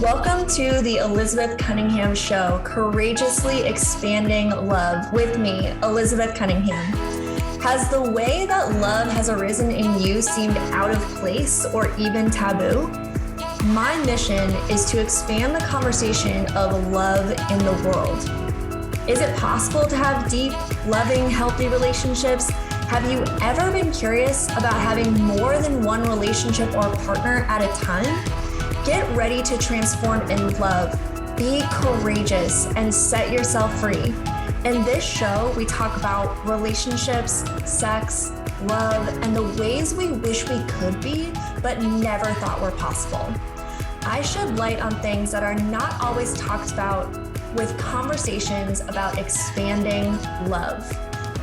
Welcome to the Elizabeth Cunningham Show, Courageously Expanding Love with me, Elizabeth Cunningham. Has the way that love has arisen in you seemed out of place or even taboo? My mission is to expand the conversation of love in the world. Is it possible to have deep, loving, healthy relationships? Have you ever been curious about having more than one relationship or partner at a time? Get ready to transform in love, be courageous, and set yourself free. In this show, we talk about relationships, sex, love, and the ways we wish we could be, but never thought were possible. I shed light on things that are not always talked about with conversations about expanding love.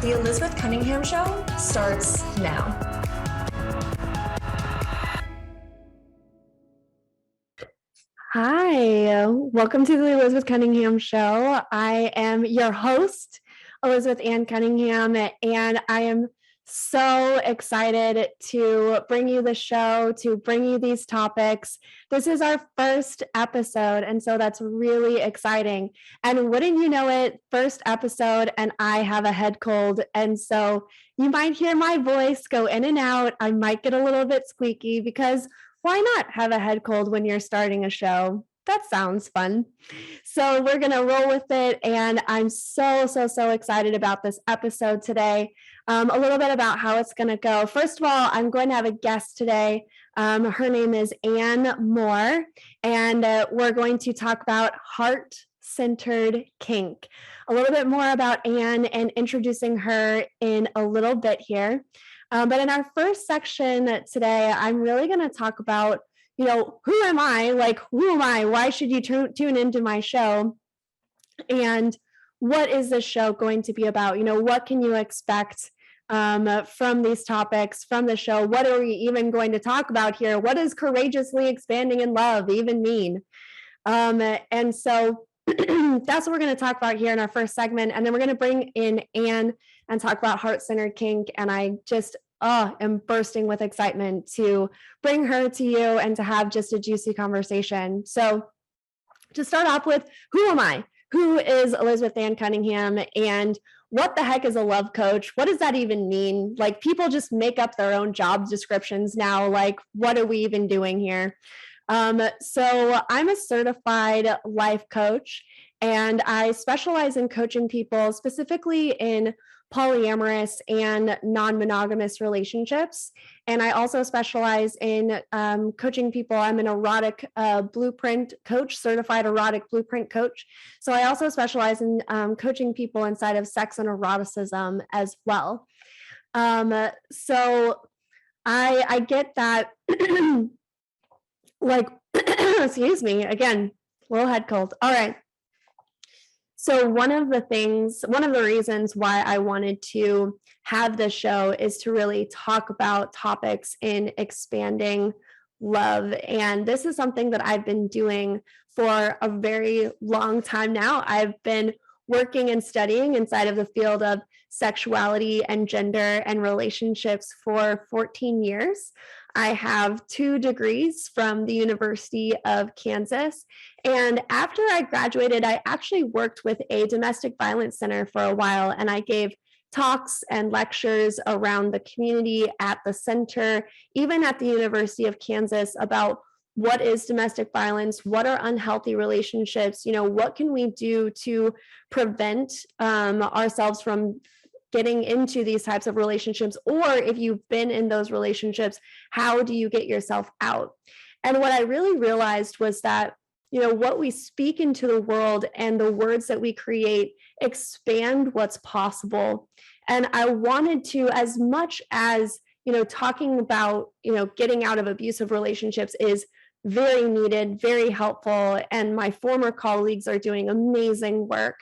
The Elizabeth Cunningham Show starts now. Hi, welcome to the Elizabeth Cunningham Show. I am your host, Elizabeth Ann Cunningham, and I am so excited to bring you the show, to bring you these topics. This is our first episode, and so that's really exciting. And wouldn't you know it, first episode, and I have a head cold, and so you might hear my voice go in and out. I might get a little bit squeaky because why not have a head cold when you're starting a show? That sounds fun. So we're going to roll with it. And I'm so excited about this episode today. A little bit about how it's going to go. First of all, I'm going to have a guest today. Her name is Ann Moore, and we're going to talk about heart-centered kink. A little bit more about Ann and introducing her in a little bit here. But in our first section today, I'm really going to talk about, who am I? Like, who am I? Why should you tune into my show? And what is this show going to be about? What can you expect from these topics, from the show? What are we even going to talk about here? What does courageously expanding in love even mean? And so that's what we're going to talk about here in our first segment. And then we're going to bring in Ann and talk about heart-centered kink. And I just am bursting with excitement to bring her to you and to have just a juicy conversation. So to start off with, who am I? Who is Elizabeth Ann Cunningham? And what the heck is a love coach? What does that even mean? Like, people just make up their own job descriptions now. Like, what are we even doing here? So I'm a certified life coach, and I specialize in coaching people specifically in polyamorous and non-monogamous relationships. And I also specialize in coaching people. I'm an erotic blueprint coach, certified erotic blueprint coach. So I also specialize in coaching people inside of sex and eroticism as well. So I get that like, excuse me, again, little head cold. All right. So one of the reasons why I wanted to have this show is to really talk about topics in expanding love. And this is something that I've been doing for a very long time now. I've been working and studying inside of the field of sexuality and gender and relationships for 14 years. I have 2 degrees from the University of Kansas. And after I graduated, I actually worked with a domestic violence center for a while, and I gave talks and lectures around the community at the center, even at the University of Kansas, about what is domestic violence, what are unhealthy relationships, what can we do to prevent ourselves from getting into these types of relationships, or if you've been in those relationships, how do you get yourself out? And what I really realized was that, what we speak into the world and the words that we create expand what's possible. And I wanted to, as much as, talking about, getting out of abusive relationships is very needed, very helpful, and my former colleagues are doing amazing work.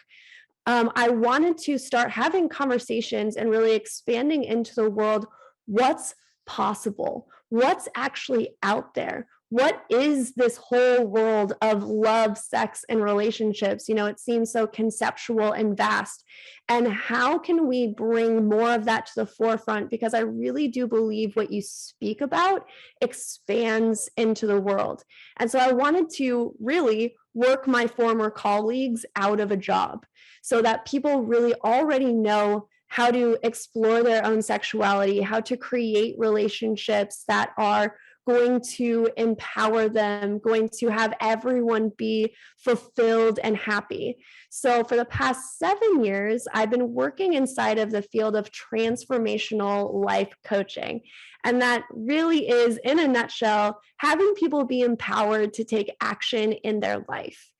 I wanted to start having conversations and really expanding into the world what's possible, what's actually out there, what is this whole world of love, sex, and relationships? It seems so conceptual and vast. And how can we bring more of that to the forefront? Because I really do believe what you speak about expands into the world. And so I wanted to really work my former colleagues out of a job so that people really already know how to explore their own sexuality, how to create relationships that are going to empower them, going to have everyone be fulfilled and happy. So for the past 7 years, I've been working inside of the field of transformational life coaching. And that really is, in a nutshell, having people be empowered to take action in their life.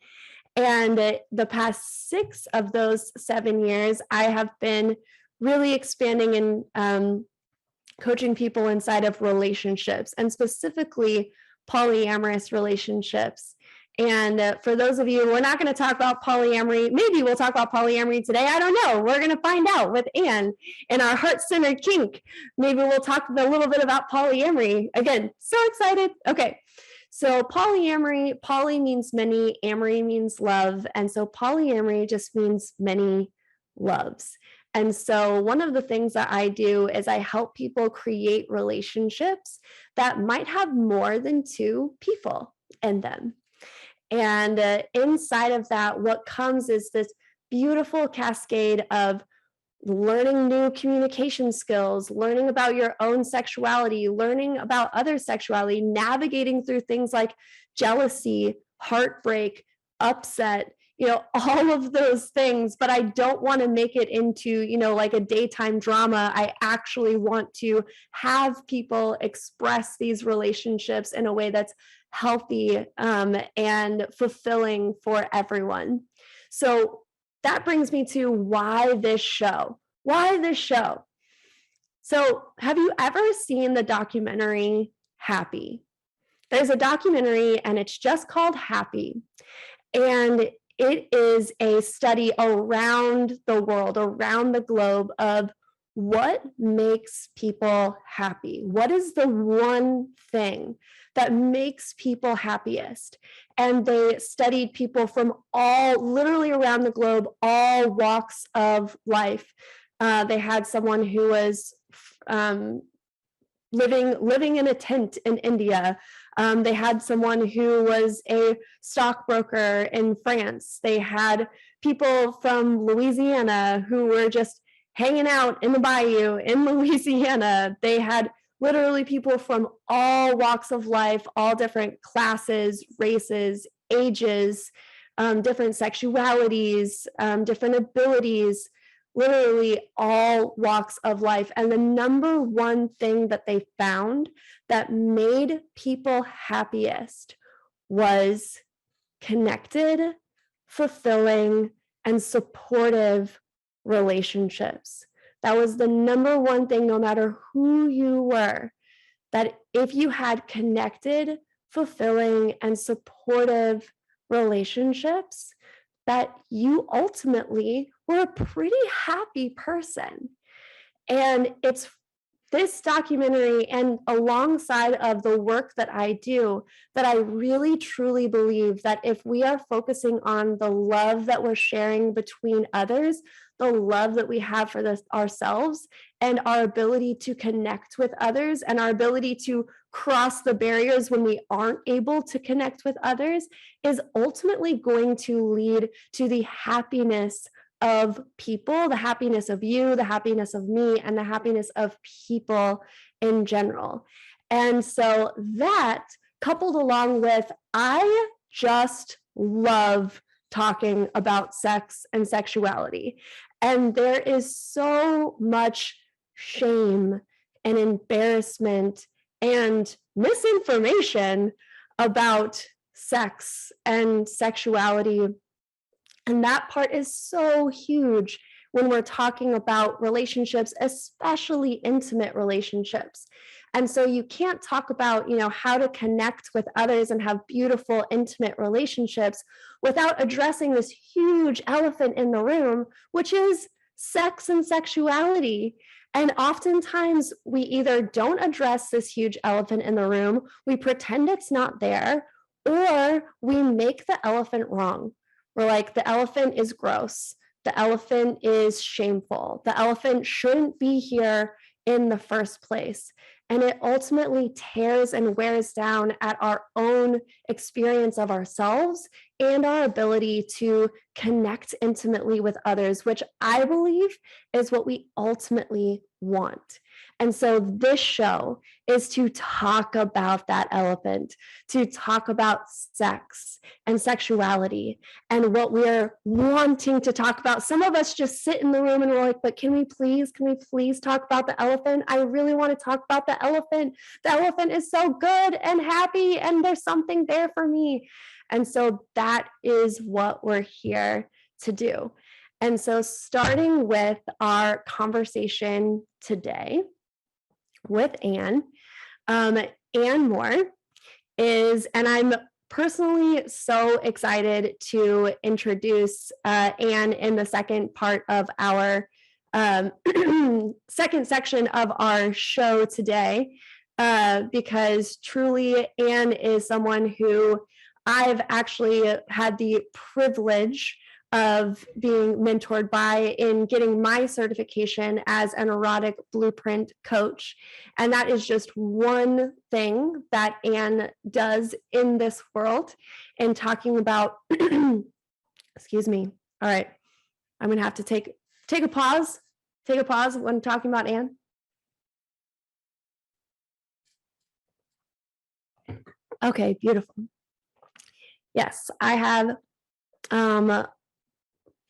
And the past 6 of those 7 years, I have been really expanding and coaching people inside of relationships, and specifically polyamorous relationships. And for those of you, we're not going to talk about polyamory. Maybe we'll talk about polyamory today. I don't know. We're going to find out with Ann in our heart-centered kink. Maybe we'll talk a little bit about polyamory. Again, so excited. Okay. So polyamory, poly means many, amory means love. And so polyamory just means many loves. And so one of the things that I do is I help people create relationships that might have more than 2 people in them. And inside of that, what comes is this beautiful cascade of learning new communication skills, learning about your own sexuality, learning about other sexuality, navigating through things like jealousy, heartbreak, upset, all of those things. But I don't want to make it into, like a daytime drama. I actually want to have people express these relationships in a way that's healthy and fulfilling for everyone. So that brings me to why this show? Why this show? So have you ever seen the documentary Happy? There's a documentary and it's just called Happy. And it is a study around the world, around the globe, of what makes people happy. What is the one thing that makes people happiest? And they studied people from literally around the globe, all walks of life. They had someone who was living in a tent in India. They had someone who was a stockbroker in France. They had people from Louisiana who were just hanging out in the bayou in Louisiana. They had literally people from all walks of life, all different classes, races, ages, different sexualities, different abilities, literally all walks of life. And the number one thing that they found that made people happiest was connected, fulfilling, and supportive relationships. That was the number one thing, no matter who you were, that if you had connected, fulfilling, and supportive relationships, that you ultimately were a pretty happy person. And it's this documentary, and alongside of the work that I do, that I really truly believe that if we are focusing on the love that we're sharing between others, the love that we have for ourselves, and our ability to connect with others, and our ability to cross the barriers when we aren't able to connect with others, is ultimately going to lead to the happiness of people, the happiness of you, the happiness of me, and the happiness of people in general. And so that, coupled along with, I just love talking about sex and sexuality. And there is so much shame and embarrassment and misinformation about sex and sexuality. And that part is so huge when we're talking about relationships, especially intimate relationships. And so you can't talk about, how to connect with others and have beautiful, intimate relationships without addressing this huge elephant in the room, which is sex and sexuality. And oftentimes we either don't address this huge elephant in the room, we pretend it's not there, or we make the elephant wrong. We're like, the elephant is gross. The elephant is shameful. The elephant shouldn't be here in the first place. And it ultimately tears and wears down at our own experience of ourselves and our ability to connect intimately with others, which I believe is what we ultimately want. And so this show is to talk about that elephant, to talk about sex and sexuality and what we're wanting to talk about. Some of us just sit in the room and we're like, but can we please talk about the elephant? I really want to talk about the elephant. The elephant is so good and happy, and there's something there for me. And so that is what we're here to do. And so starting with our conversation today with Anne, Anne Moore is, and I'm personally so excited to introduce Anne in the second part of our second section of our show today, because truly Anne is someone who I've actually had the privilege of being mentored by in getting my certification as an erotic blueprint coach. And that is just one thing that Anne does in this world in talking about, excuse me. All right. I'm going to have to take a pause when talking about Anne. Okay, beautiful. Yes, I have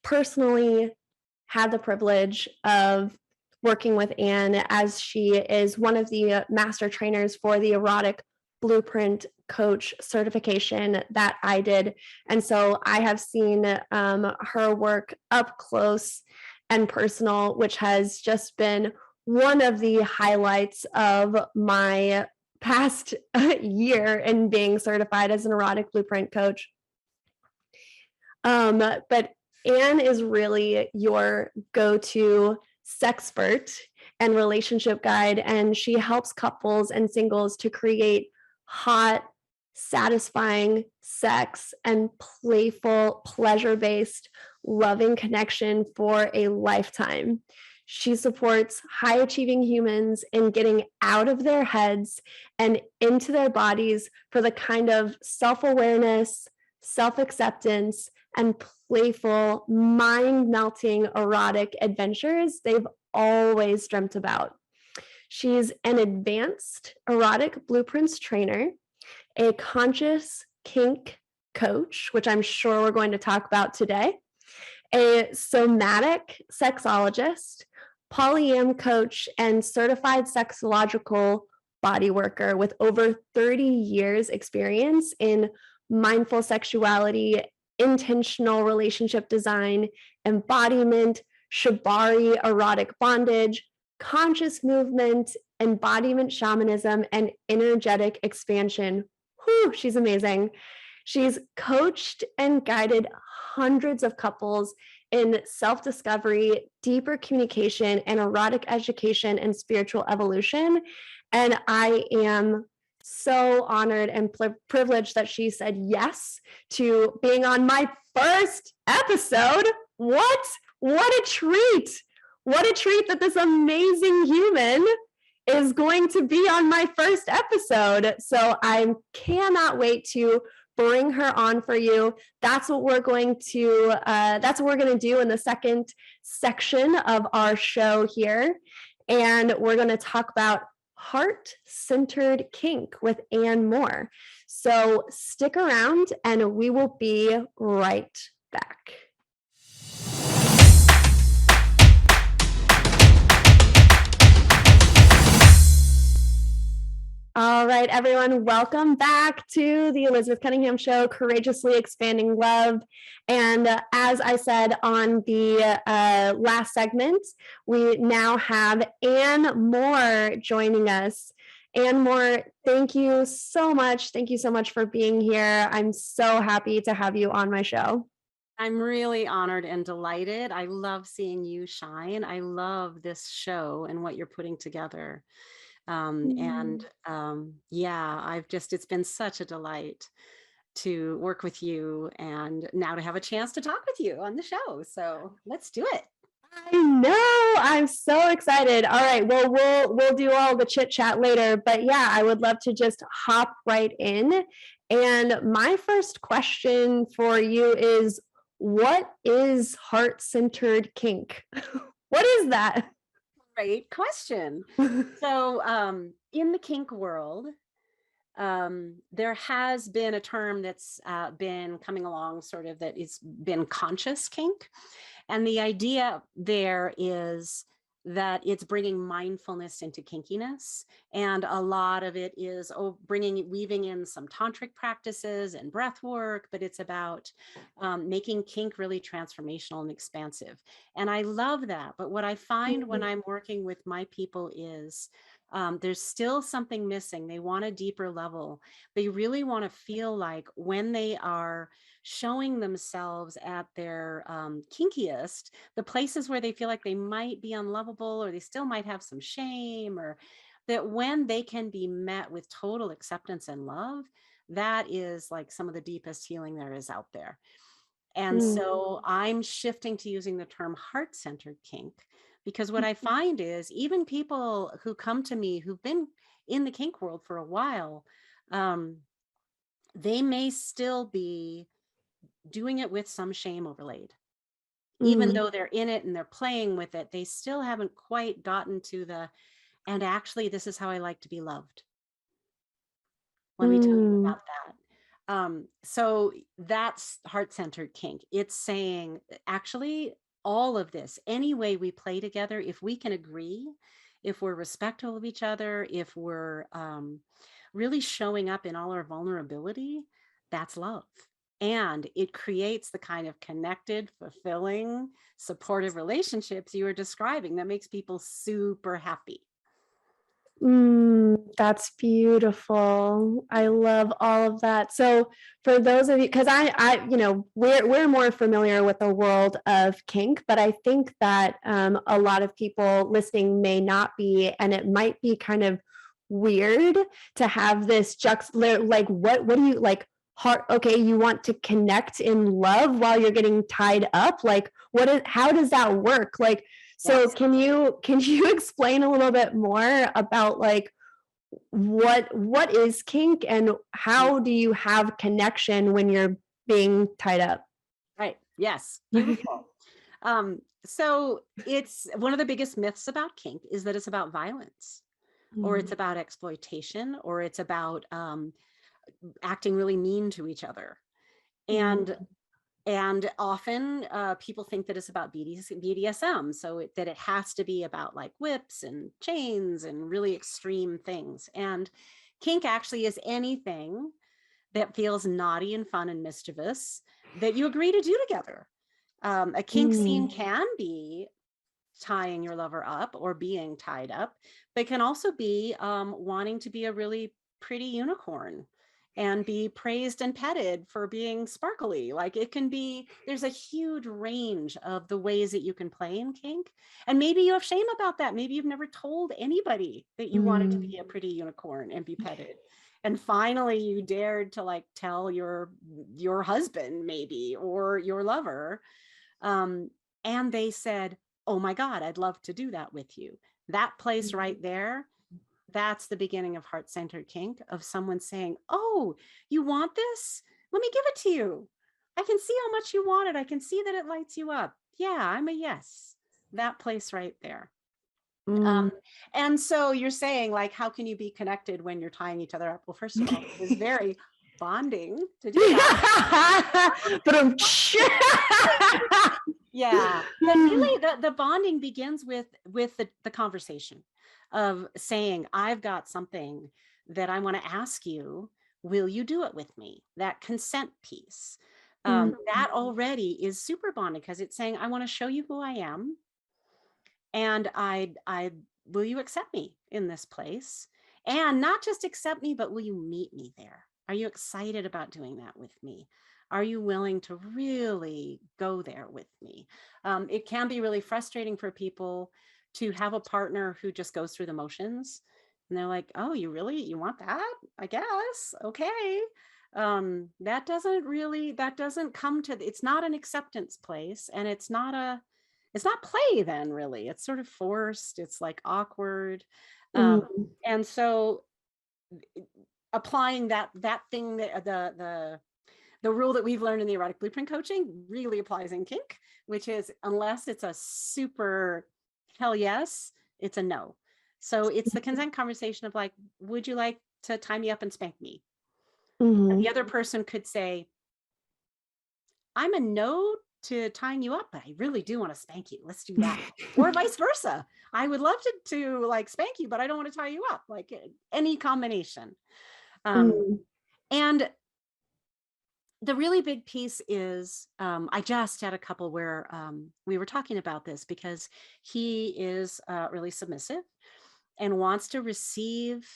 personally had the privilege of working with Anne, as she is one of the master trainers for the erotic blueprint coach certification that I did. And so I have seen her work up close and personal, which has just been one of the highlights of my past year in being certified as an erotic blueprint coach. But Anne is really your go-to sexpert and relationship guide, and she helps couples and singles to create hot, satisfying sex and playful, pleasure-based, loving connection for a lifetime. She supports high-achieving humans in getting out of their heads and into their bodies for the kind of self-awareness, self-acceptance, and playful, mind-melting erotic adventures they've always dreamt about. She's an advanced erotic blueprints trainer, a conscious kink coach, which I'm sure we're going to talk about today, a somatic sexologist, polyam coach, and certified sexological body worker with over 30 years experience in mindful sexuality, intentional relationship design, embodiment, shibari erotic bondage, conscious movement, embodiment shamanism, and energetic expansion. Whew, she's amazing. She's coached and guided hundreds of couples in self-discovery, deeper communication, and erotic education and spiritual evolution. And I am so honored and privileged that she said yes to being on my first episode. What a treat. What a treat that this amazing human is going to be on my first episode. So I cannot wait to bring her on for you. That's what we're going to do in the second section of our show here. And we're going to talk about heart-centered kink with Anne Moore. So stick around and we will be right back. All right, everyone, welcome back to the Elizabeth Cunningham Show, Courageously Expanding Love. And as I said on the last segment, we now have Anne Moore joining us. Anne Moore, thank you so much. Thank you so much for being here. I'm so happy to have you on my show. I'm really honored and delighted. I love seeing you shine. I love this show and what you're putting together. Mm. Yeah, it's been such a delight to work with you and now to have a chance to talk with you on the show. So let's do it. I know. I'm so excited. All right. Well, we'll do all the chit chat later, but yeah, I would love to just hop right in. And my first question for you is, what is heart-centered kink? What is that? Great question. So, in the kink world, there has been a term that's been coming along, sort of, that it's been conscious kink. And the idea there is that it's bringing mindfulness into kinkiness. And a lot of it is weaving in some tantric practices and breath work, but it's about making kink really transformational and expansive. And I love that. But what I find when I'm working with my people is there's still something missing. They want a deeper level. They really want to feel like when they are showing themselves at their kinkiest, the places where they feel like they might be unlovable or they still might have some shame, or that when they can be met with total acceptance and love, that is like some of the deepest healing there is out there. And Mm. so I'm shifting to using the term heart-centered kink, because what I find is even people who come to me who've been in the kink world for a while, um, they may still be doing it with some shame overlaid. Even Mm. though they're in it and they're playing with it, they still haven't quite gotten to and actually, this is how I like to be loved. Let me tell you Mm. about that. So that's heart-centered kink. It's saying, actually, all of this, any way we play together, if we can agree, if we're respectful of each other, if we're really showing up in all our vulnerability, that's love. And it creates the kind of connected, fulfilling, supportive relationships you were describing that makes people super happy. That's beautiful. I love all of that. So for those of you, because we're more familiar with the world of kink, but I think that a lot of people listening may not be, and it might be kind of weird to have this like what do you like heart okay, you want to connect in love while you're getting tied up? Like how does that work? Like so Yes. can you explain a little bit more about like what is kink and how do you have connection when you're being tied up? Right. Yes. Beautiful. So it's one of the biggest myths about kink is that it's about violence, or it's Mm, about exploitation, or it's about acting really mean to each other. And mm, often people think that it's about BDSM, so that it has to be about like whips and chains and really extreme things. And kink actually is anything that feels naughty and fun and mischievous that you agree to do together. A kink scene mm, can be tying your lover up or being tied up, but can also be wanting to be a really pretty unicorn and be praised and petted for being sparkly. Like it can be, there's a huge range of the ways that you can play in kink. And maybe you have shame about that. Maybe you've never told anybody that you wanted to mm, be a pretty unicorn and be petted. And finally you dared to like tell your husband maybe, or your lover. Um, and they said, oh my God, I'd love to do that with you. That place right there, that's the beginning of heart-centered kink, of someone saying, oh, you want this? Let me give it to you. I can see how much you want it. I can see that it lights you up. Yeah, I'm a yes. That place right there. Um, mm. and so you're saying, like, how can you be connected when you're tying each other up? Well, first of all, it is very bonding to do that. But I'm Yeah, but really the bonding begins with the conversation of saying, I've got something that I want to ask you. Will you do it with me? That consent piece. That already is super bonding, because it's saying, I want to show you who I am, and I will you accept me in this place? And not just accept me, but will you meet me there? Are you excited about doing that with me? Are you willing to really go there with me? It can be really frustrating for people to have a partner who just goes through the motions. And they're like, oh, you want that? I guess. Okay. That doesn't come to, it's not an acceptance place, and it's not play then, really. It's sort of forced. It's like awkward. And so applying that thing, that the rule that we've learned in the erotic blueprint coaching really applies in kink, which is, unless it's a super hell yes, it's a no. So it's the consent conversation of like, would you like to tie me up and spank me? And the other person could say, I'm a no to tying you up, but I really do want to spank you. Let's do that. Or vice versa. I would love to like spank you, but I don't want to tie you up. Like any combination. And the really big piece is, I just had a couple where we were talking about this, because he is really submissive and wants to receive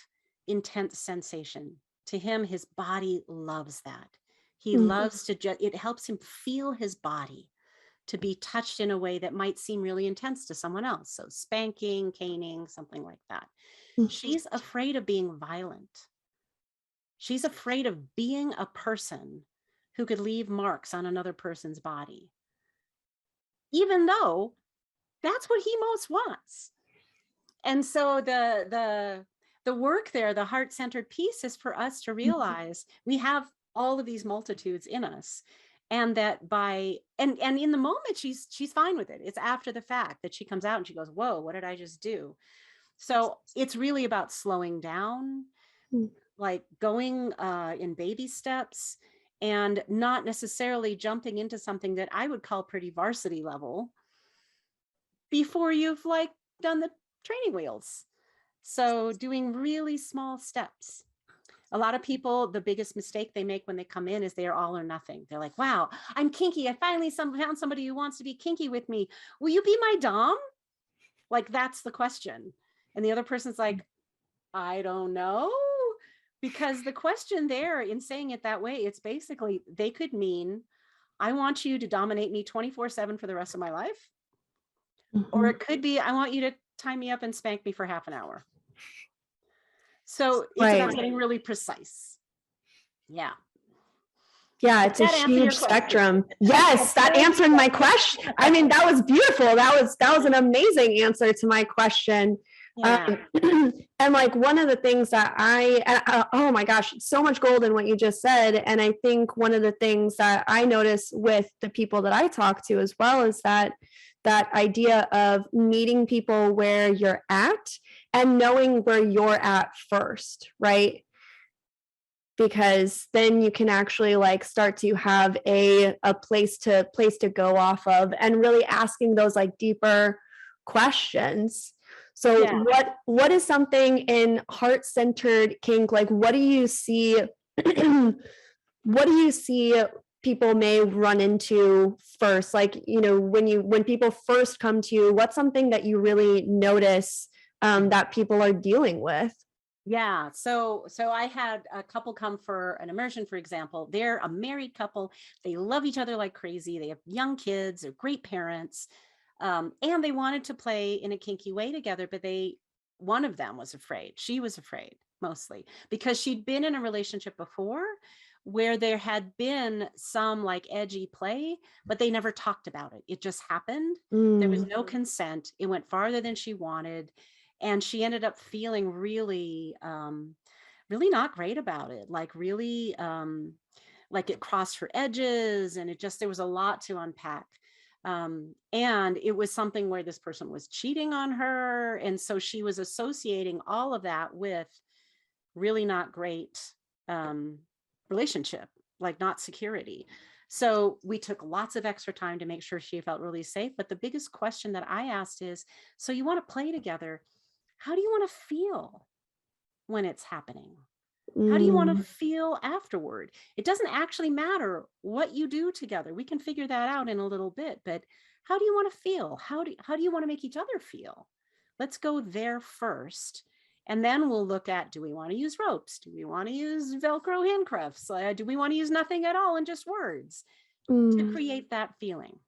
intense sensation. To him, his body loves that. He loves to it helps him feel his body, to be touched in a way that might seem really intense to someone else. So spanking, caning, something like that. She's afraid of being violent. She's afraid of being a person who could leave marks on another person's body, even though that's what he most wants. And so the work there, the heart-centered piece, is for us to realize we have all of these multitudes in us, and that and in the moment she's fine with it. It's after the fact that she comes out and she goes, whoa, what did I just do? So it's really about slowing down, like going in baby steps, and not necessarily jumping into something that I would call pretty varsity level before you've like done the training wheels. So doing really small steps. A lot of people, the biggest mistake they make when they come in is they are all or nothing. They're like, wow, I'm kinky. I finally found somebody who wants to be kinky with me. Will you be my dom? Like, that's the question. And the other person's like, I don't know. Because the question there, in saying it that way, it's basically, they could mean, I want you to dominate me 24/7 for the rest of my life. Or it could be, I want you to tie me up and spank me for half an hour. So it's about getting really precise. Yeah. Yeah, it's a huge spectrum. Yes, that answered my question. I mean, that was beautiful. That was an amazing answer to my question. Yeah. And like one of the things that oh my gosh, so much gold in what you just said. And I think one of the things that I notice with the people that I talk to as well is that idea of meeting people where you're at and knowing where you're at first, right? Because then you can actually like start to have a place to go off of, and really asking those like deeper questions. So what is something in heart-centered kink, like what do you see people may run into first? Like, you know, when people first come to you, what's something that you really notice that people are dealing with? Yeah. So I had a couple come for an immersion, for example. They're a married couple. They love each other like crazy. They have young kids. They're great parents. And they wanted to play in a kinky way together, but one of them was afraid. She was afraid, mostly because she'd been in a relationship before where there had been some like edgy play, but they never talked about it. It just happened. There was no consent. It went farther than she wanted. And she ended up feeling really, really not great about it. Like really, like it crossed her edges, and there was a lot to unpack. And it was something where this person was cheating on her. And so she was associating all of that with really not great relationship, like not security. So we took lots of extra time to make sure she felt really safe. But the biggest question that I asked is, so you want to play together? How do you want to feel when it's happening? How do you want to feel afterward? It doesn't actually matter what you do together. We can figure that out in a little bit, but how do you want to feel? How do you want to make each other feel? Let's go there first. And then we'll look at, do we want to use ropes? Do we want to use Velcro handcuffs? Do we want to use nothing at all and just words to Mm. create that feeling?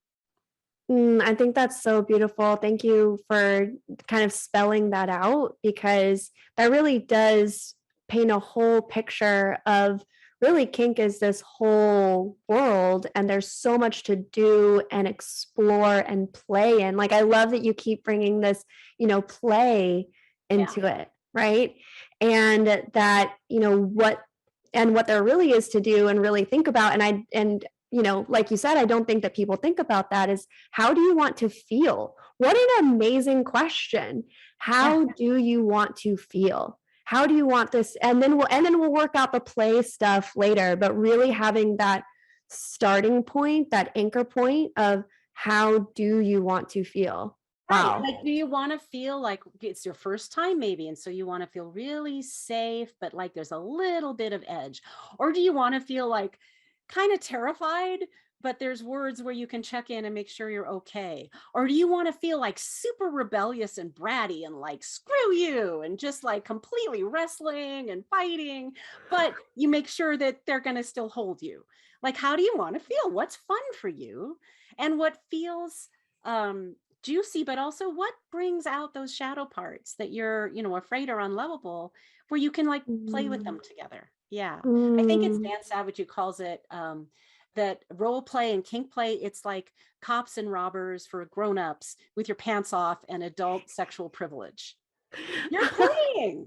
I think that's so beautiful. Thank you for kind of spelling that out because that really does paint a whole picture of really kink is this whole world and there's so much to do and explore and play in. Like I love that you keep bringing this, play Yeah. into it, right? And that, what there really is to do and really think about like you said, I don't think that people think about that is how do you want to feel? What an amazing question. Yeah. How do you want to feel? How do you want this? And then we'll work out the play stuff later, but really having that starting point, that anchor point of how do you want to feel? Right. Wow. Like, do you want to feel like it's your first time, maybe? And so you want to feel really safe, but like there's a little bit of edge. Or do you want to feel like kind of terrified, but there's words where you can check in and make sure you're okay? Or do you want to feel like super rebellious and bratty and like, screw you, and just like completely wrestling and fighting, but you make sure that they're going to still hold you? Like, how do you want to feel? What's fun for you? And what feels, juicy, but also what brings out those shadow parts that you're, afraid are unlovable, where you can like play with Mm, them together. Yeah. I think it's mm. Dan Savage who calls it that role play and kink play. It's like cops and robbers for grown-ups with your pants off and adult sexual privilege. You're playing.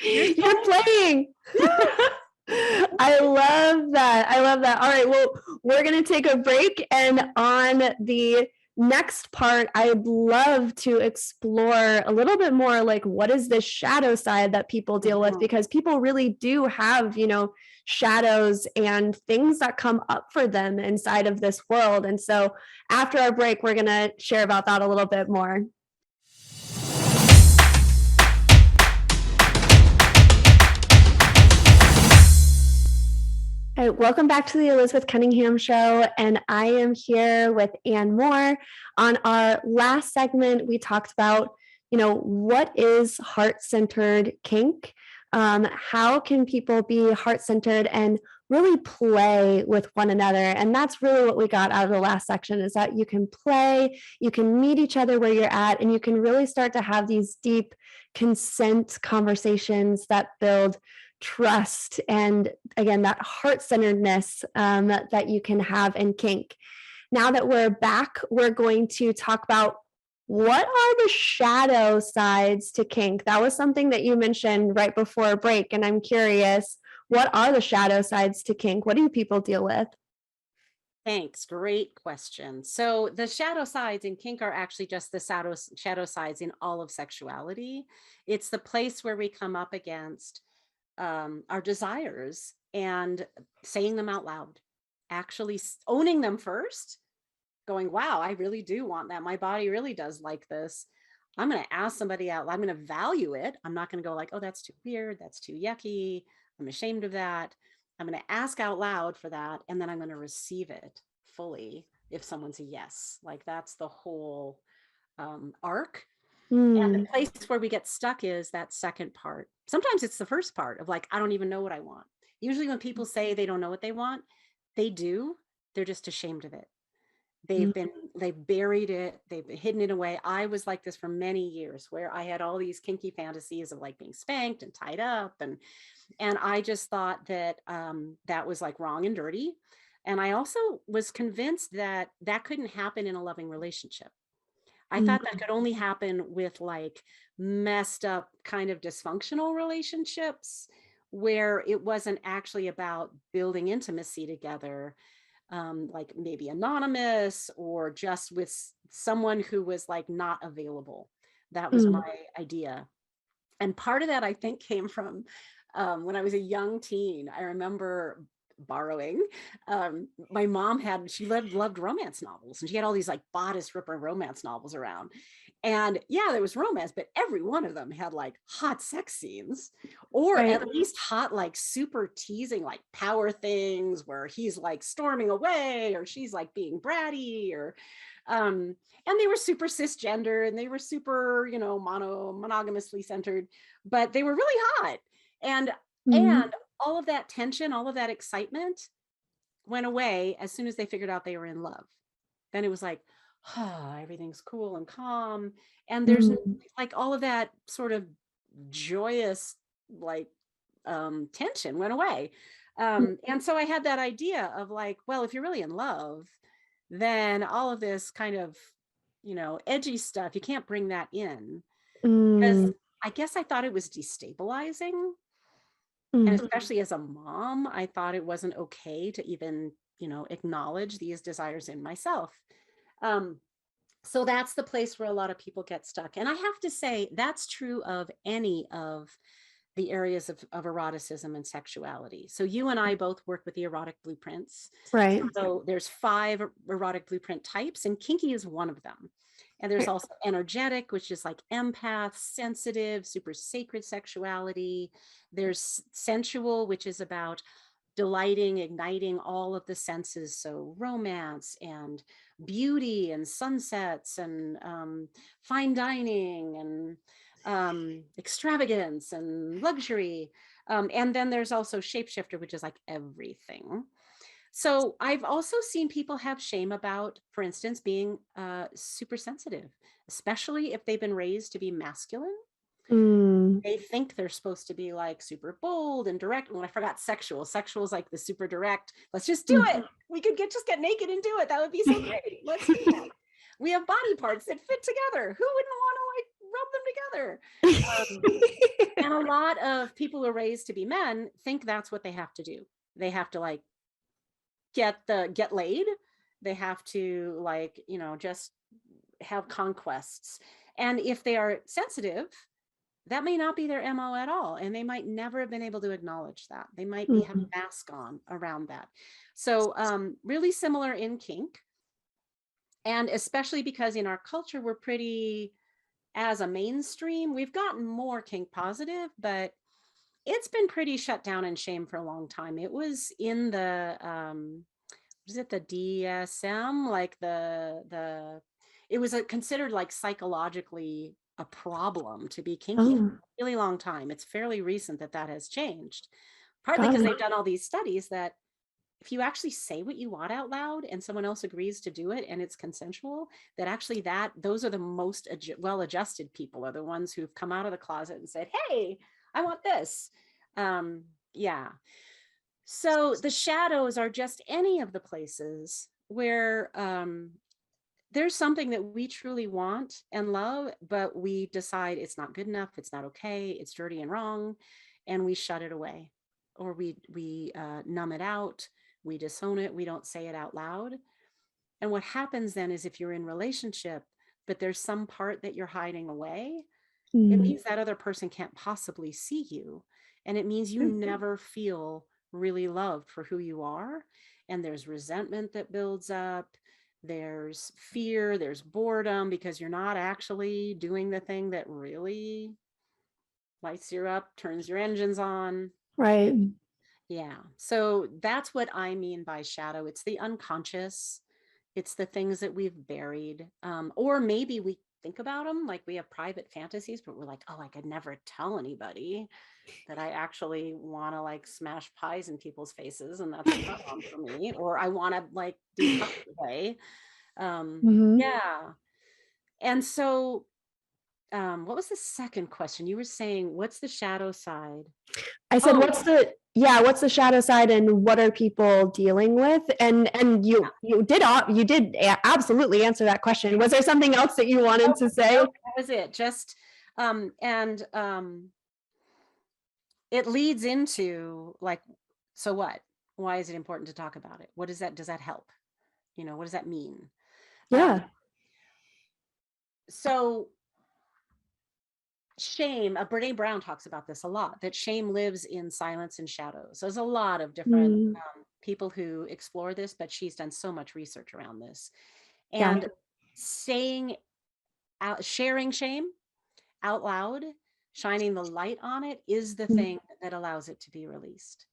You're You're playing. yeah. I love that. I love that. All right. Well, we're going to take a break. And on the next part, I'd love to explore a little bit more like what is this shadow side that people deal with? Mhm. Because people really do have, shadows and things that come up for them inside of this world. And so after our break, we're going to share about that a little bit more. All right, welcome back to the Elizabeth Cunningham Show. And I am here with Ann Moore. On our last segment, we talked about, what is heart-centered kink? How can people be heart-centered and really play with one another? And that's really what we got out of the last section is that you can play, you can meet each other where you're at, and you can really start to have these deep consent conversations that build trust and again that heart-centeredness that you can have in kink. Now that we're back, we're going to talk about what are the shadow sides to kink. That was something that you mentioned right before break, and I'm curious, what are the shadow sides to kink? What do people deal with? Thanks. Great question. So the shadow sides in kink are actually just the shadow sides in all of sexuality. It's the place where we come up against our desires and saying them out loud, actually owning them first, going, wow, I really do want that. My body really does like this. I'm going to ask somebody out. I'm going to value it. I'm not going to go like, oh, that's too weird. That's too yucky. I'm ashamed of that. I'm going to ask out loud for that. And then I'm going to receive it fully if someone's a yes. Like that's the whole arc. And the Mm, place where we get stuck is that second part. Sometimes it's the first part of like, I don't even know what I want. Usually when people say they don't know what they want, they do. They're just ashamed of it. mm, They've buried it, they've hidden it away. I was like this for many years where I had all these kinky fantasies of like being spanked and tied up, and I just thought that that was like wrong and dirty. And I also was convinced that that couldn't happen in a loving relationship. I thought that mm, could only happen with like messed up kind of dysfunctional relationships where it wasn't actually about building intimacy together, like maybe anonymous or just with someone who was like not available. That was mm. my idea. And part of that, I think, came from when I was a young teen. I remember borrowing. My mom had, she loved romance novels and she had all these like bodice ripper romance novels around. And yeah, there was romance, but every one of them had like hot sex scenes, or Right. at least hot, like super teasing, like power things where he's like storming away or she's like being bratty, or and they were super cisgender and they were super, monogamously centered, but they were really hot. And Mhm. and all of that tension, all of that excitement went away as soon as they figured out they were in love. Then it was like, everything's cool and calm. And there's Mm. like all of that sort of joyous, like, tension went away. And so I had that idea of like, well, if you're really in love, then all of this kind of, edgy stuff, you can't bring that in, because Mm. I guess I thought it was destabilizing. And Mm. especially as a mom, I thought it wasn't okay to even, acknowledge these desires in myself. Um, so that's the place where a lot of people get stuck. And I have to say, that's true of any of the areas of eroticism and sexuality. So you and I both work with the erotic blueprints. Right. So there's 5 erotic blueprint types, and kinky is one of them. And there's Right. also energetic, which is like empath, sensitive, super sacred sexuality. There's sensual, which is about delighting, igniting all of the senses. So romance and beauty and sunsets and fine dining and extravagance and luxury. And then there's also shapeshifter, which is like everything. So I've also seen people have shame about, for instance, being super sensitive, especially if they've been raised to be masculine. Mm. They think they're supposed to be like super bold and direct. When I forgot sexual, sexual is like the super direct. Let's just do it. We could just get naked and do it. That would be so great. Let's do that. We have body parts that fit together. Who wouldn't want to like rub them together? And a lot of people who are raised to be men think that's what they have to do. They have to like get laid. They have to like, just have conquests. And if they are sensitive, that may not be their MO at all. And they might never have been able to acknowledge that. They might be have a mask on around that. So really similar in kink. And especially because in our culture, we're pretty, as a mainstream, we've gotten more kink positive, but it's been pretty shut down and shame for a long time. It was in the was it the DSM, like it was considered like psychologically a problem to be kinky for Oh, a really long time. It's fairly recent that that has changed, partly got because it. they've done all these studies that if you actually say what you want out loud and someone else agrees to do it and it's consensual, that actually those are the most well-adjusted people, are the ones who've come out of the closet and said, hey, I want this. Yeah. So the shadows are just any of the places where there's something that we truly want and love, but we decide it's not good enough, it's not okay, it's dirty and wrong, and we shut it away, or we numb it out, we disown it, we don't say it out loud. And what happens then is if you're in relationship, but there's some part that you're hiding away, it Mm. means that other person can't possibly see you. And it means you never feel really loved for who you are. And there's resentment that builds up. There's fear, there's boredom because you're not actually doing the thing that really lights you up, turns your engines on. Right. Yeah. So that's what I mean by shadow. It's the unconscious. It's the things that we've buried. Or maybe we think about them like we have private fantasies, but we're like, oh, I could never tell anybody that I actually want to like smash pies in people's faces. And that's a problem for me. Or I want to like do play. Mhm. Yeah. And so what was the second question? You were saying, what's the shadow side? I said, Oh, what's the shadow side and what are people dealing with? And yeah. you did absolutely answer that question. Was there something else that you wanted to say? No, that was it. Just and it leads into like, so what? Why is it important to talk about it? What is that? Does that help? What does that mean? Um, Yeah. so shame, Brene Brown talks about this a lot, that shame lives in silence and shadows. There's a lot of different Mm. people who explore this, but she's done so much research around this. Yeah. And saying sharing shame out loud, shining the light on it is the thing that allows it to be released.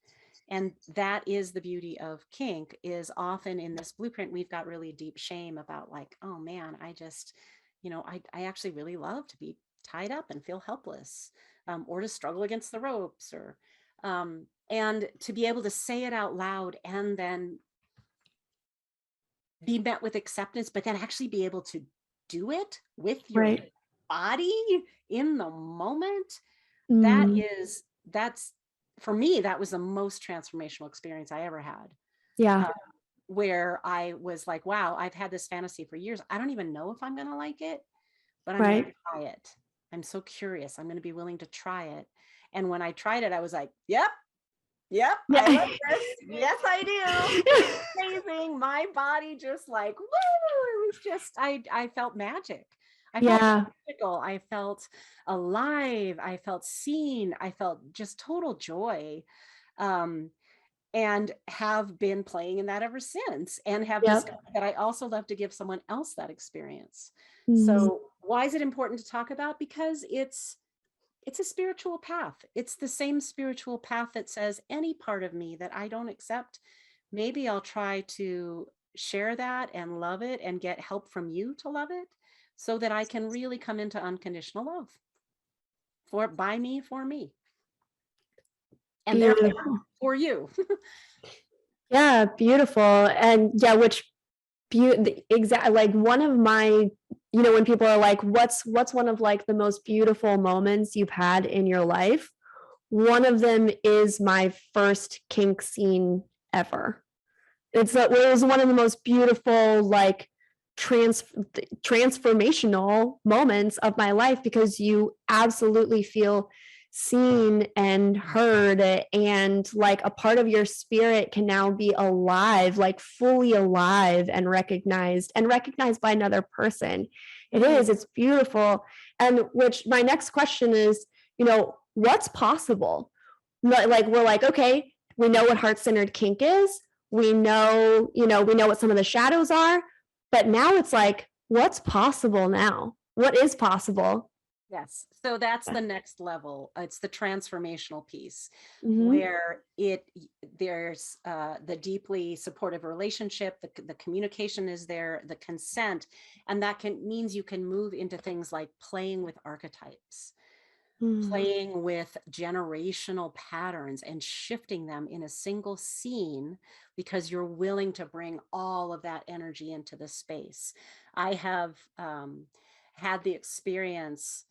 And that is the beauty of kink, is often in this blueprint, we've got really deep shame about like, oh man, I just, I actually really love to be tied up and feel helpless, or to struggle against the ropes, or, and to be able to say it out loud and then be met with acceptance, but then actually be able to do it with your body in the moment. That's for me, that was the most transformational experience I ever had. Yeah. Where I was like, wow, I've had this fantasy for years. I don't even know if I'm going to like it, but I'm going to try it. I'm so curious. I'm going to be willing to try it. And when I tried it, I was like, yep, I love this. Yes, I do. Amazing. My body just like, woo, it was just, I felt magic. I felt magical. I felt alive. I felt seen. I felt just total joy. And have been playing in that ever since, and have discovered that I also love to give someone else that experience. So why is it important to talk about? Because it's a spiritual path. It's the same spiritual path that says any part of me that I don't accept, maybe I'll try to share that and love it and get help from you to love it, so that I can really come into unconditional love by me, for me. And therefore for you. Yeah, beautiful. And yeah, exactly, like one of my, when people are like, what's one of like the most beautiful moments you've had in your life? One of them is my first kink scene ever. It was one of the most beautiful, like transformational moments of my life, because you absolutely feel seen and heard, and like a part of your spirit can now be alive, like fully alive, and recognized by another person. It's beautiful. And which my next question is, what's possible? Like, we're like, okay, we know what heart-centered kink is. We know what some of the shadows are, but now it's like, what's possible now? What is possible? Yes. So that's the next level. It's the transformational piece, where there's the deeply supportive relationship, the communication is there, the consent, and that means you can move into things like playing with archetypes, playing with generational patterns and shifting them in a single scene, because you're willing to bring all of that energy into the space. I have had the experience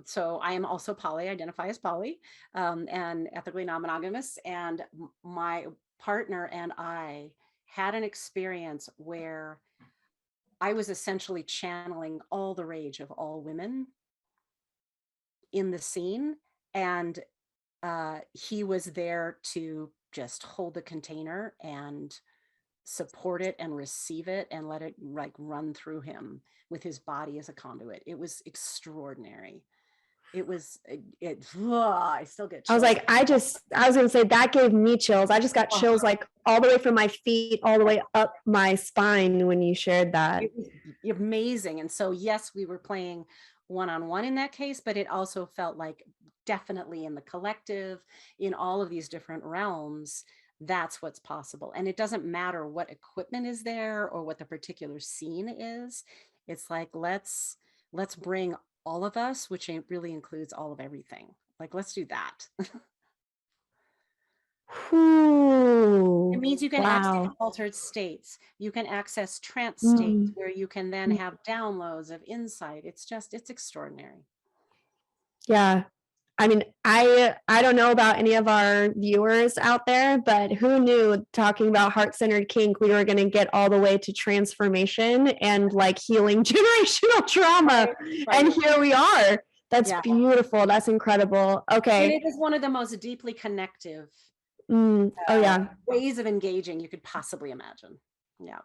so I am also identify as poly, and ethically non-monogamous. And my partner and I had an experience where I was essentially channeling all the rage of all women in the scene, and he was there to just hold the container and support it and receive it and let it like run through him with his body as a conduit. It was extraordinary. I still get chills. I was like, I was gonna say, that gave me chills. I just got chills like all the way from my feet all the way up my spine when you shared that. It was amazing. And so yes, we were playing one-on-one in that case, but it also felt like definitely in the collective, in all of these different realms, that's what's possible. And it doesn't matter what equipment is there or what the particular scene is. It's like, let's bring all of us, which really includes all of everything. Like, let's do that. It means you can access altered states. You can access trance states where you can then have downloads of insight. It's extraordinary. Yeah. I mean, I don't know about any of our viewers out there, but who knew, talking about heart-centered kink, we were going to get all the way to transformation and like healing generational trauma. Right. And here we are. That's beautiful. That's incredible. Okay. And it is one of the most deeply connective ways of engaging you could possibly imagine. Yeah.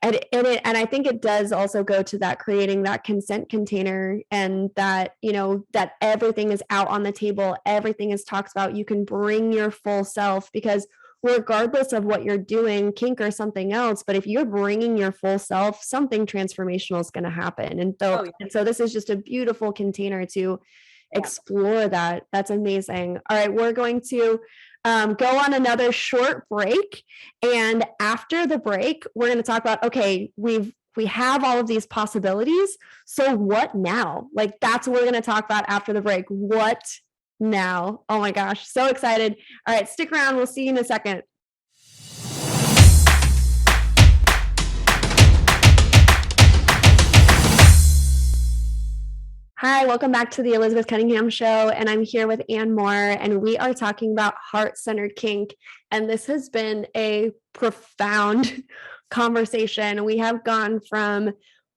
And I think it does also go to that creating that consent container, and that, that everything is out on the table, everything is talked about. You can bring your full self, because regardless of what you're doing, kink or something else, but if you're bringing your full self, something transformational is going to happen. And so, this is just a beautiful container to explore that. That's amazing. All right, we're going to go on another short break, and after the break, we're going to talk about, okay, we have all of these possibilities. So what now? Like, that's what we're going to talk about after the break. What now? Oh my gosh, so excited. All right, stick around. We'll see you in a second. Hi, welcome back to the Elizabeth Cunningham Show, and I'm here with Ann Moore, and we are talking about heart-centered kink, and this has been a profound conversation. We have gone from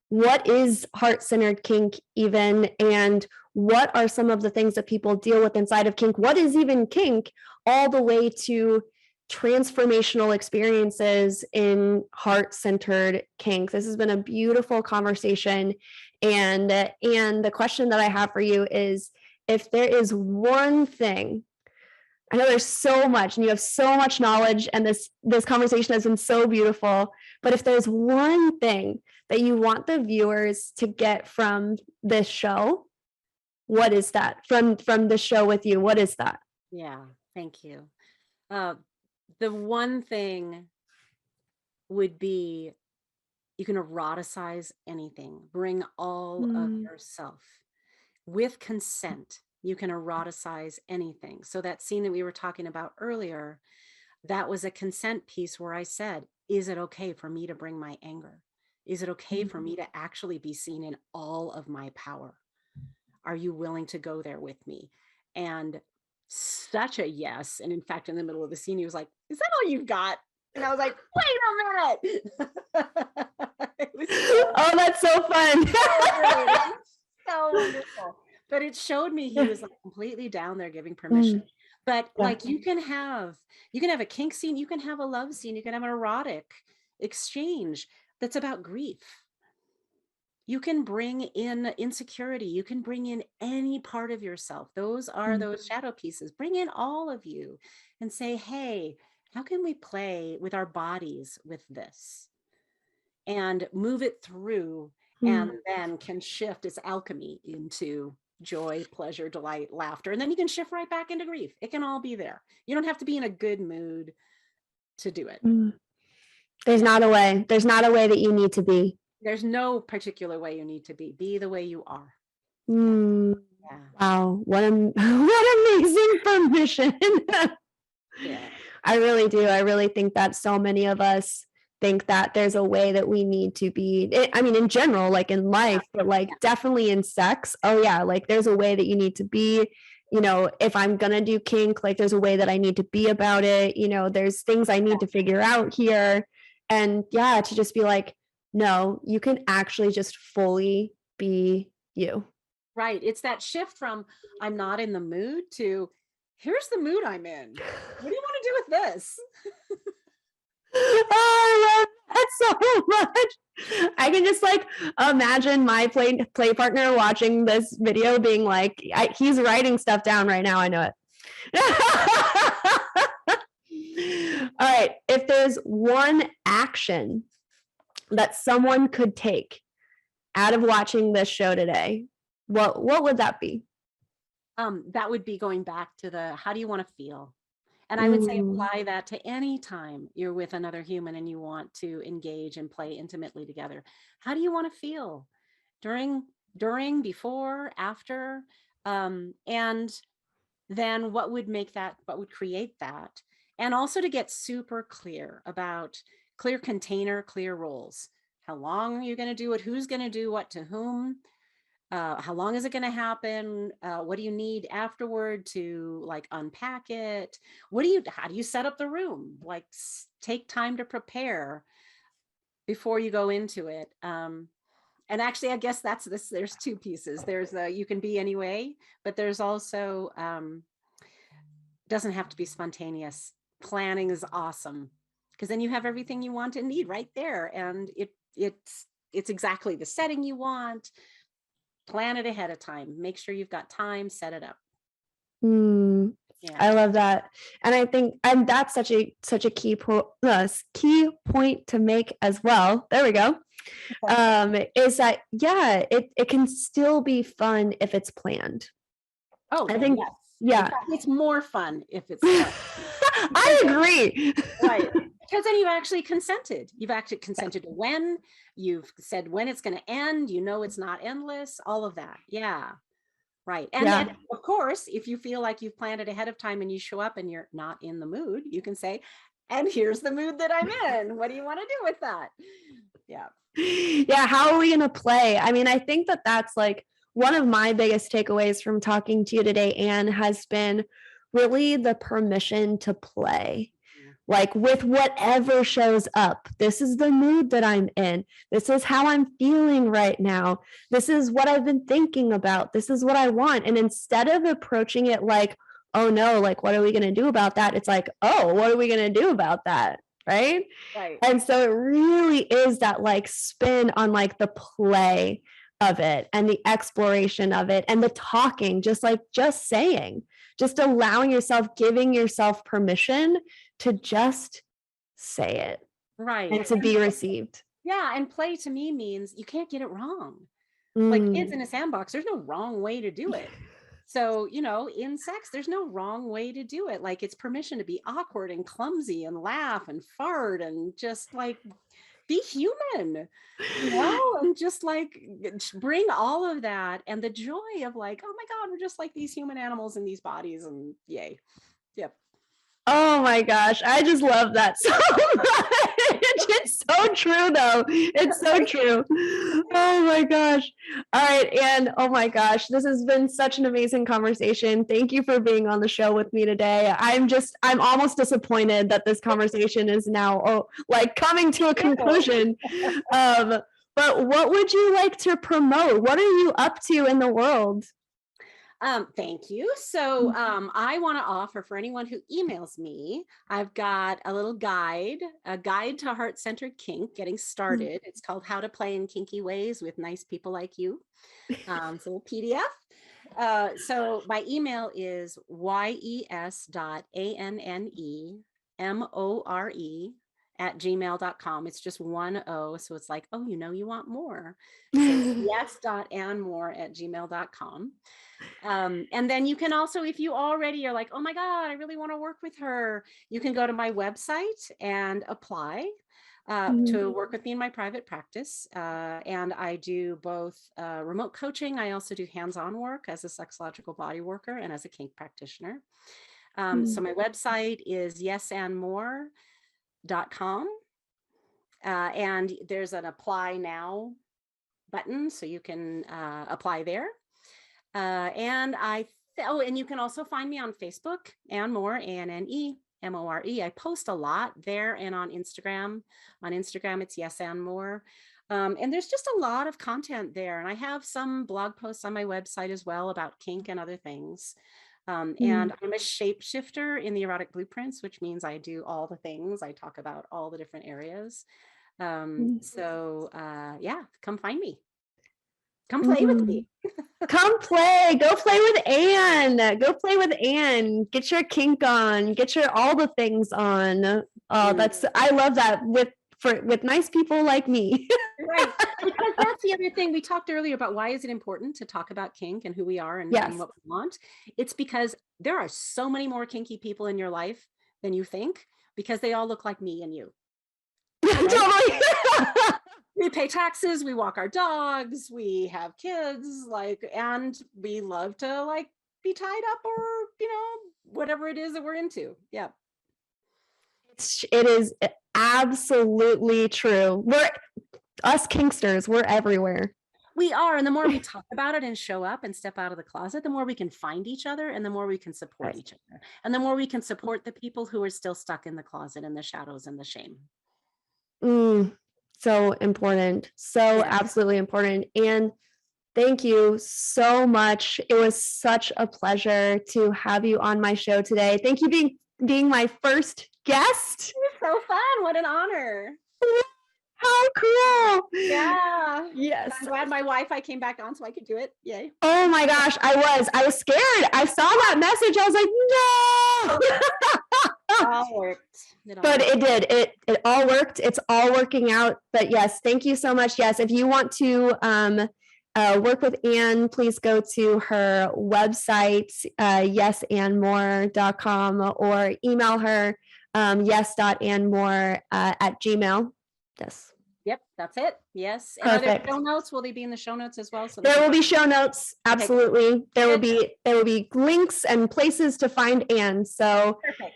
what is heart-centered kink even, and what are some of the things that people deal with inside of kink, what is even kink, all the way to transformational experiences in heart-centered kink. This has been a beautiful conversation. And the question that I have for you is, if there is one thing, I know there's so much and you have so much knowledge, and this conversation has been so beautiful, but if there's one thing that you want the viewers to get from this show, what is that? From the show with you, what is that? Yeah, thank you. The one thing would be, you can eroticize anything. Bring all of yourself. With consent, you can eroticize anything. So that scene that we were talking about earlier, that was a consent piece where I said, is it okay for me to bring my anger? Is it okay for me to actually be seen in all of my power? Are you willing to go there with me? And such a yes. And in fact, in the middle of the scene, he was like, is that all you've got? And I was like, wait a minute. Oh, that's so fun. So wonderful. But it showed me he was like completely down there giving permission. But like, you can have a kink scene, you can have a love scene, you can have an erotic exchange that's about grief. You can bring in insecurity, you can bring in any part of yourself. Those are those shadow pieces. Bring in all of you and say, hey, how can we play with our bodies with this? And move it through, and then can shift its alchemy into joy, pleasure, delight, laughter. And then you can shift right back into grief. It can all be there. You don't have to be in a good mood to do it. There's not a way. There's not a way that you need to be. There's no particular way you need to be. Be the way you are. Wow. What amazing permission. I really do. I really think that so many of us think that there's a way that we need to be. I mean, in general, like in life, but like definitely in sex. Oh yeah, like there's a way that you need to be. You know, if I'm gonna do kink, like there's a way that I need to be about it. You know, there's things I need to figure out here. And yeah, to just be like, no, you can actually just fully be you. Right. It's that shift from I'm not in the mood to here's the mood I'm in. What do you want to do with this? Oh, I love that so much. I can just like imagine my play partner watching this video being like, he's writing stuff down right now. I know it. All right. If there's one action that someone could take out of watching this show today, what would that be? That would be going back to the, how do you want to feel? And I would say apply that to any time you're with another human and you want to engage and play intimately together. How do you want to feel during, before, after? And then what would make that, what would create that? And also to get super clear about clear container, clear roles. How long are you going to do it? Who's going to do what to whom? How long is it going to happen? What do you need afterward to like unpack it? How do you set up the room? Like take time to prepare before you go into it. And actually, I guess that's this, there's two pieces. There's you can be anyway, but there's also, doesn't have to be spontaneous. Planning is awesome because then you have everything you want and need right there. And it's exactly the setting you want. Plan it ahead of time. Make sure you've got time, set it up. Yeah. I love that. And I think, and that's such a key point to make as well. There we go. Is that, yeah, it can still be fun if it's planned. Oh, I think, yes. yeah. In fact, it's more fun if it's fun. I agree. Right. Because then you've actually consented. You've actually consented to when, you've said when it's going to end, you know, it's not endless, all of that. Yeah. Right. And Yeah. then, of course, if you feel like you've planned it ahead of time and you show up and you're not in the mood, you can say, and here's the mood that I'm in. What do you want to do with that? Yeah. Yeah. How are we going to play? I mean, I think that that's like one of my biggest takeaways from talking to you today, Anne, has been really the permission to play. Like with whatever shows up. This is the mood that I'm in. This is how I'm feeling right now. This is what I've been thinking about. This is what I want. And instead of approaching it like, oh no, like, what are we going to do about that? It's like, oh, what are we going to do about that? Right. Right. And so it really is that like spin on like the play of it and the exploration of it and the talking, just saying, just allowing yourself, giving yourself permission to just say it. Right. And to be received. Yeah. And play to me means you can't get it wrong. Like kids in a sandbox, there's no wrong way to do it. So, you know, in sex, there's no wrong way to do it. Like it's permission to be awkward and clumsy and laugh and fart and just like be human, you know, and just like bring all of that and the joy of like, oh my God, we're just like these human animals in these bodies and yay. Yep. Oh my gosh, I just love that so much. It's so true though. It's so true. Oh my gosh. All right, and oh my gosh, this has been such an amazing conversation. Thank you for being on the show with me today. I'm almost disappointed that this conversation is now like coming to a conclusion. But what would you like to promote? What are you up to in the world? Thank you. So I want to offer for anyone who emails me, I've got a little guide, a guide to heart-centered kink, getting started. It's called How to Play in Kinky Ways with Nice People Like You. It's a little PDF. So my email is yes.annnemore@gmail.com. It's just 1 O. So it's like, oh, you know, you want more. So yes.annmore@gmail.com. And then you can also, if you already are like, oh my God, I really want to work with her, you can go to my website and apply to work with me in my private practice. And I do both remote coaching. I also do hands-on work as a sexological body worker and as a kink practitioner. So my website is yesandmore.com. And there's an apply now button, so you can apply there. And you can also find me on Facebook, Ann Moore, ANNEMORE. I post a lot there and on Instagram. On Instagram, it's Yes Ann Moore. And there's just a lot of content there. And I have some blog posts on my website as well about kink and other things. And I'm a shapeshifter in the erotic blueprints, which means I do all the things. I talk about all the different areas. So yeah, come find me. Come play with me. Come play. Go play with Anne. Go play with Anne. Get your kink on. Get your all the things on. Oh, I love that with nice people like me. Right. Because that's the other thing we talked earlier about. Why is it important to talk about kink and who we are and what we want? It's because there are so many more kinky people in your life than you think, because they all look like me and you. Right? Totally. We pay taxes, we walk our dogs, we have kids, and we love to be tied up or, whatever it is that we're into. Yeah. It is absolutely true. Us kinksters, we're everywhere. We are. And the more we talk about it and show up and step out of the closet, the more we can find each other and the more we can support each other. And the more we can support the people who are still stuck in the closet and the shadows and the shame. So important. So absolutely important. And thank you so much. It was such a pleasure to have you on my show today. Thank you being my first guest. It was so fun. What an honor. How cool. Yeah. Yes. I'm glad my Wi-Fi came back on so I could do it. Yay. Oh my gosh, I was scared. I saw that message. I was like, no. It all worked. But it did. It all worked. It's all working out. But yes, thank you so much. Yes, if you want to work with Ann, please go to her website, yesandmore.com, or email her yes.andmore@gmail. Yes. Yep, that's it. Yes. And are there Perfect. show notes? Will they be in the show notes as well? So There will be show notes. Absolutely. There will be links and places to find Ann. So perfect.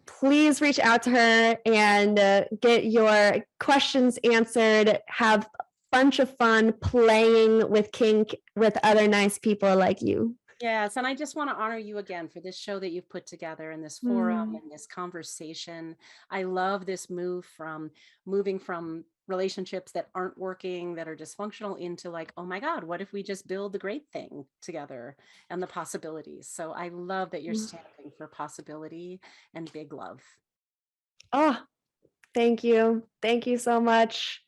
Please reach out to her and get your questions answered. Have a bunch of fun playing with kink with other nice people like you. Yes, and I just want to honor you again for this show that you've put together and this forum and this conversation. I love this moving from relationships that aren't working, that are dysfunctional, into like, oh my God, what if we just build the great thing together and the possibilities? So I love that you're standing for possibility and big love. Oh, thank you. Thank you so much.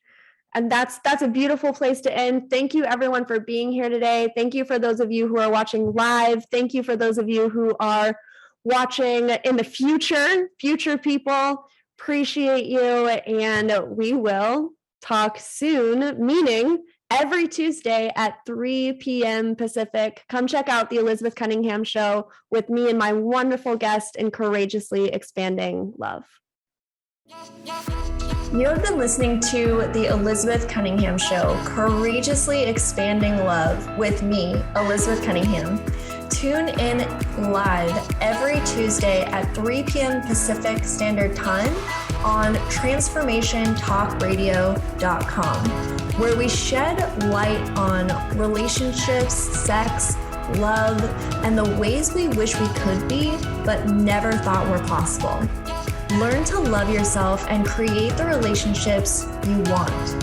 And that's a beautiful place to end. Thank you everyone for being here today. Thank you for those of you who are watching live. Thank you for those of you who are watching in the future people. Appreciate you, and we will talk soon, meaning every Tuesday at 3 p.m. Pacific. Come check out the Elizabeth Cunningham Show with me and my wonderful guest in Courageously Expanding Love. You have been listening to the Elizabeth Cunningham Show, Courageously Expanding Love with me, Elizabeth Cunningham. Tune in live every Tuesday at 3 p.m. Pacific Standard Time on transformationtalkradio.com, where we shed light on relationships, sex, love, and the ways we wish we could be, but never thought were possible. Learn to love yourself and create the relationships you want.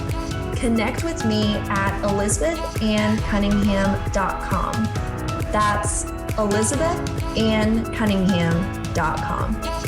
Connect with me at elizabethannCunningham.com. That's elizabethannCunningham.com.